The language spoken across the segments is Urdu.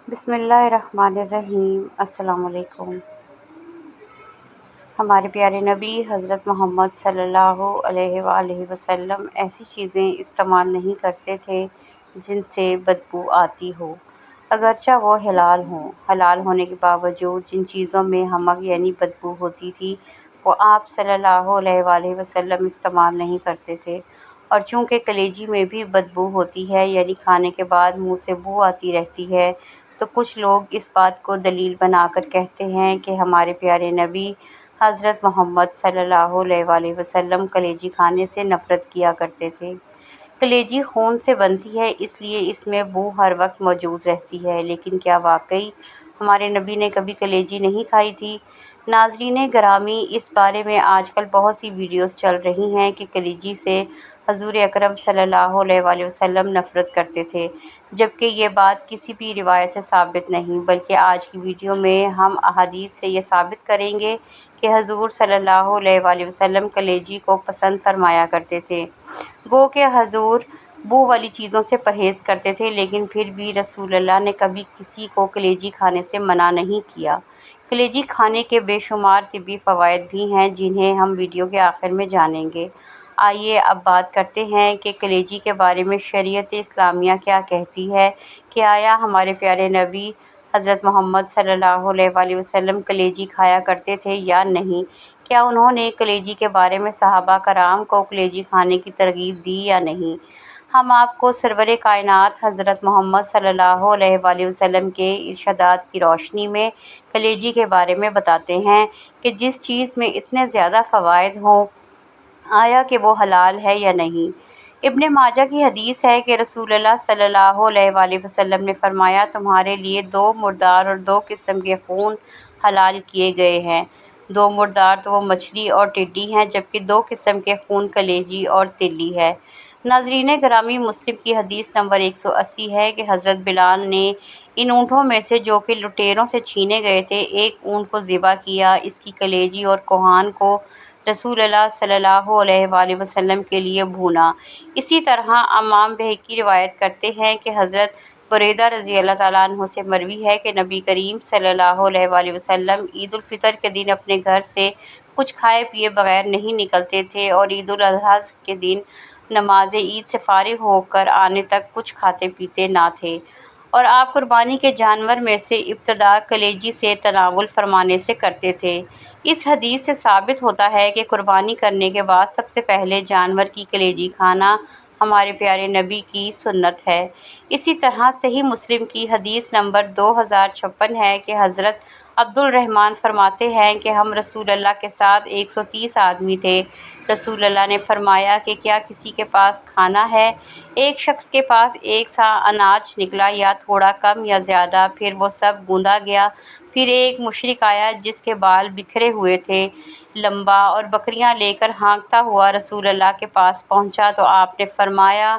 بسم اللہ الرحمن الرحیم۔ السلام علیکم۔ ہمارے پیارے نبی حضرت محمد صلی اللہ علیہ وآلہ وسلم ایسی چیزیں استعمال نہیں کرتے تھے جن سے بدبو آتی ہو، اگرچہ وہ حلال ہوں۔ حلال ہونے کے باوجود جن چیزوں میں حمک یعنی بدبو ہوتی تھی وہ آپ صلی اللہ علیہ وآلہ وسلم استعمال نہیں کرتے تھے۔ اور چونکہ کلیجی میں بھی بدبو ہوتی ہے یعنی کھانے کے بعد منہ سے بو آتی رہتی ہے، تو کچھ لوگ اس بات کو دلیل بنا کر کہتے ہیں کہ ہمارے پیارے نبی حضرت محمد صلی اللہ علیہ وآلہ وسلم کلیجی کھانے سے نفرت کیا کرتے تھے۔ کلیجی خون سے بنتی ہے، اس لیے اس میں بو ہر وقت موجود رہتی ہے، لیکن کیا واقعی ہمارے نبی نے کبھی کلیجی نہیں کھائی تھی؟ ناظرین گرامی، اس بارے میں آج کل بہت سی ویڈیوز چل رہی ہیں کہ کلیجی سے حضور اکرم صلی اللہ علیہ وآلہ وسلم نفرت کرتے تھے، جبکہ یہ بات کسی بھی روایت سے ثابت نہیں، بلکہ آج کی ویڈیو میں ہم احادیث سے یہ ثابت کریں گے کہ حضور صلی اللہ علیہ وآلہ وسلم کلیجی کو پسند فرمایا کرتے تھے۔ گو کہ حضور بو والی چیزوں سے پرہیز کرتے تھے، لیکن پھر بھی رسول اللہ نے کبھی کسی کو کلیجی کھانے سے منع نہیں کیا۔ کلیجی کھانے کے بے شمار طبی فوائد بھی ہیں جنہیں ہم ویڈیو کے آخر میں جانیں گے۔ آئیے اب بات کرتے ہیں کہ کلیجی کے بارے میں شریعت اسلامیہ کیا کہتی ہے کہ آیا ہمارے پیارے نبی حضرت محمد صلی اللہ علیہ وآلہ وسلم کلیجی کھایا کرتے تھے یا نہیں؟ کیا انہوں نے کلیجی کے بارے میں صحابہ کرام کو کلیجی کھانے کی ترغیب دی یا نہیں؟ ہم آپ کو سرور کائنات حضرت محمد صلی اللہ علیہ وآلہ وسلم کے ارشادات کی روشنی میں کلیجی کے بارے میں بتاتے ہیں کہ جس چیز میں اتنے زیادہ فوائد ہوں، آیا کہ وہ حلال ہے یا نہیں؟ ابن ماجہ کی حدیث ہے کہ رسول اللہ صلی اللہ علیہ وآلہ وسلم نے فرمایا، تمہارے لیے دو مردار اور دو قسم کے خون حلال کیے گئے ہیں۔ دو مردار تو وہ مچھلی اور ٹڈی ہیں، جبکہ دو قسم کے خون کلیجی اور تلی ہے۔ ناظرین گرامی، مسلم کی حدیث نمبر 180 ہے کہ حضرت بلال نے ان اونٹوں میں سے جو کہ لٹیروں سے چھینے گئے تھے، ایک اونٹ کو ذبح کیا، اس کی کلیجی اور کوہان کو رسول اللہ صلی اللہ علیہ وآلہ وسلم کے لیے بھونا۔ اسی طرح امام بہقی روایت کرتے ہیں کہ حضرت بریدہ رضی اللہ تعالیٰ عنہ سے مروی ہے کہ نبی کریم صلی اللہ علیہ وآلہ وسلم عید الفطر کے دن اپنے گھر سے کچھ کھائے پیے بغیر نہیں نکلتے تھے اور عید الاضحیٰ کے دن نماز عید سے فارغ ہو کر آنے تک کچھ کھاتے پیتے نہ تھے، اور آپ قربانی کے جانور میں سے ابتدا کلیجی سے تناول فرمانے سے کرتے تھے۔ اس حدیث سے ثابت ہوتا ہے کہ قربانی کرنے کے بعد سب سے پہلے جانور کی کلیجی کھانا ہمارے پیارے نبی کی سنت ہے۔ اسی طرح صحیح مسلم کی حدیث نمبر 2056 ہے کہ حضرت عبد الرحمن فرماتے ہیں کہ ہم رسول اللہ کے ساتھ 130 آدمی تھے۔ رسول اللہ نے فرمایا کہ کیا کسی کے پاس کھانا ہے؟ ایک شخص کے پاس ایک سا اناج نکلا، یا تھوڑا کم یا زیادہ، پھر وہ سب گوندا گیا۔ پھر ایک مشرک آیا جس کے بال بکھرے ہوئے تھے، لمبا، اور بکریاں لے کر ہانکتا ہوا رسول اللہ کے پاس پہنچا تو آپ نے فرمایا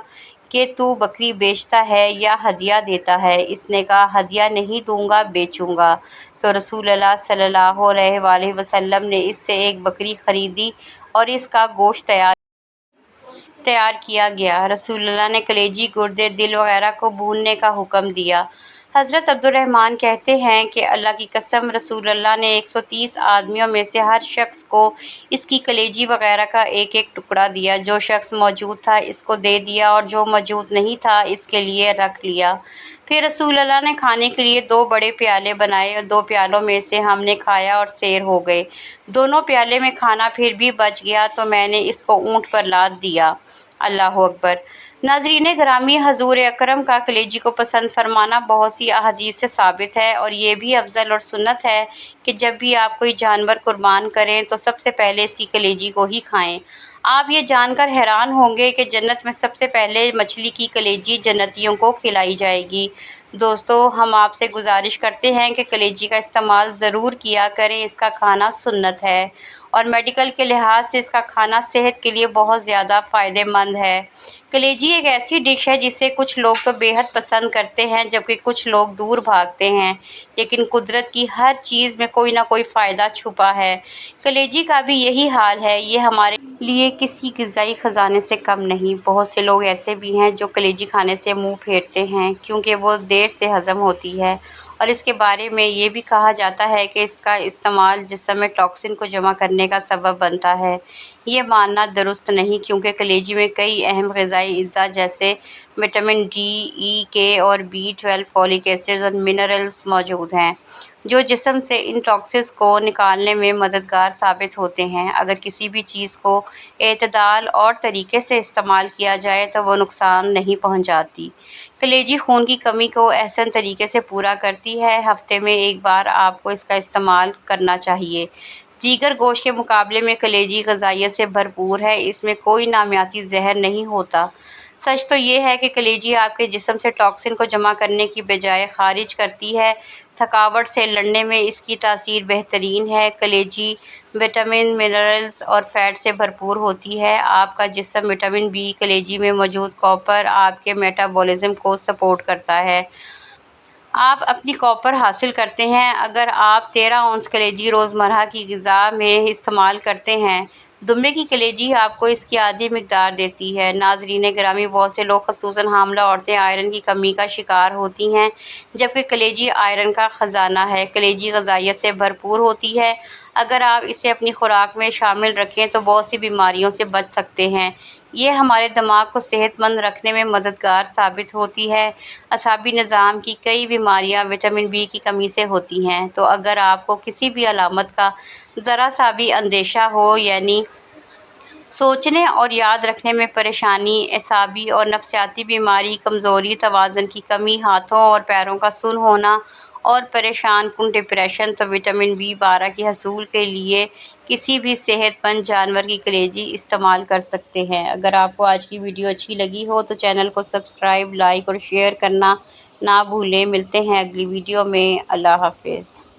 کہ تو بکری بیچتا ہے یا ہدیہ دیتا ہے؟ اس نے کہا، ہدیہ نہیں دوں گا، بیچوں گا۔ تو رسول اللہ صلی اللہ علیہ وآلہ وسلم نے اس سے ایک بکری خریدی اور اس کا گوشت تیار کیا گیا۔ رسول اللہ نے کلیجی، گردے، دل وغیرہ کو بھوننے کا حکم دیا۔ حضرت عبد الرحمن کہتے ہیں کہ اللہ کی قسم، رسول اللہ نے 130 آدمیوں میں سے ہر شخص کو اس کی کلیجی وغیرہ کا ایک ایک ٹکڑا دیا۔ جو شخص موجود تھا اس کو دے دیا اور جو موجود نہیں تھا اس کے لیے رکھ لیا۔ پھر رسول اللہ نے کھانے کے لیے 2 بڑے پیالے بنائے اور 2 پیالوں میں سے ہم نے کھایا اور سیر ہو گئے۔ دونوں پیالے میں کھانا پھر بھی بچ گیا تو میں نے اس کو اونٹ پر لاد دیا۔ اللہ اکبر۔ ناظرین گرامی، حضور اکرم کا کلیجی کو پسند فرمانا بہت سی احادیث سے ثابت ہے، اور یہ بھی افضل اور سنت ہے کہ جب بھی آپ کوئی جانور قربان کریں تو سب سے پہلے اس کی کلیجی کو ہی کھائیں۔ آپ یہ جان کر حیران ہوں گے کہ جنت میں سب سے پہلے مچھلی کی کلیجی جنتیوں کو کھلائی جائے گی۔ دوستو، ہم آپ سے گزارش کرتے ہیں کہ کلیجی کا استعمال ضرور کیا کریں، اس کا کھانا سنت ہے، اور میڈیکل کے لحاظ سے اس کا کھانا صحت کے لیے بہت زیادہ فائدہ مند ہے۔ کلیجی ایک ایسی ڈش ہے جسے کچھ لوگ تو بے حد پسند کرتے ہیں جبکہ کچھ لوگ دور بھاگتے ہیں، لیکن قدرت کی ہر چیز میں کوئی نہ کوئی فائدہ چھپا ہے۔ کلیجی کا بھی یہی حال ہے، یہ ہمارے لیے کسی غذائی خزانے سے کم نہیں۔ بہت سے لوگ ایسے بھی ہیں جو کلیجی کھانے سے منہ پھیرتے ہیں کیونکہ وہ دیر سے ہضم ہوتی ہے، اور اس کے بارے میں یہ بھی کہا جاتا ہے کہ اس کا استعمال جسم میں ٹاکسن کو جمع کرنے کا سبب بنتا ہے۔ یہ ماننا درست نہیں کیونکہ کلیجی میں کئی اہم غذائی اجزاء جیسے وٹامن ڈی، ای، کے اور B12، فولک ایسڈ اور منرلز موجود ہیں جو جسم سے ان ٹاکسنز کو نکالنے میں مددگار ثابت ہوتے ہیں۔ اگر کسی بھی چیز کو اعتدال اور طریقے سے استعمال کیا جائے تو وہ نقصان نہیں پہنچاتی۔ کلیجی خون کی کمی کو احسن طریقے سے پورا کرتی ہے۔ ہفتے میں ایک بار آپ کو اس کا استعمال کرنا چاہیے۔ دیگر گوشت کے مقابلے میں کلیجی غذائیت سے بھرپور ہے، اس میں کوئی نامیاتی زہر نہیں ہوتا۔ سچ تو یہ ہے کہ کلیجی آپ کے جسم سے ٹاکسن کو جمع کرنے کی بجائے خارج کرتی ہے۔ تھکاوٹ سے لڑنے میں اس کی تاثیر بہترین ہے۔ کلیجی وٹامن، منرلز اور فیٹ سے بھرپور ہوتی ہے۔ آپ کا جسم وٹامن B، کلیجی میں موجود کاپر آپ کے میٹابولزم کو سپورٹ کرتا ہے۔ آپ اپنی کاپر حاصل کرتے ہیں اگر آپ 13 اونس کلیجی روزمرہ کی غذا میں استعمال کرتے ہیں۔ دمبے کی کلیجی آپ کو اس کی آدھی مقدار دیتی ہے۔ ناظرین گرامی، بہت سے لوگ خصوصاً حاملہ عورتیں آئرن کی کمی کا شکار ہوتی ہیں جبکہ کلیجی آئرن کا خزانہ ہے۔ کلیجی غذائیت سے بھرپور ہوتی ہے۔ اگر آپ اسے اپنی خوراک میں شامل رکھیں تو بہت سی بیماریوں سے بچ سکتے ہیں۔ یہ ہمارے دماغ کو صحت مند رکھنے میں مددگار ثابت ہوتی ہے۔ اعصابی نظام کی کئی بیماریاں وٹامن B کی کمی سے ہوتی ہیں، تو اگر آپ کو کسی بھی علامت کا ذرا سا بھی اندیشہ ہو، یعنی سوچنے اور یاد رکھنے میں پریشانی، اعصابی اور نفسیاتی بیماری، کمزوری، توازن کی کمی، ہاتھوں اور پیروں کا سن ہونا اور پریشان کن ڈپریشن، تو وٹامن B12 کے حصول کے لیے کسی بھی صحت مند جانور کی کلیجی استعمال کر سکتے ہیں۔ اگر آپ کو آج کی ویڈیو اچھی لگی ہو تو چینل کو سبسکرائب، لائک اور شیئر کرنا نہ بھولیں۔ ملتے ہیں اگلی ویڈیو میں۔ اللہ حافظ۔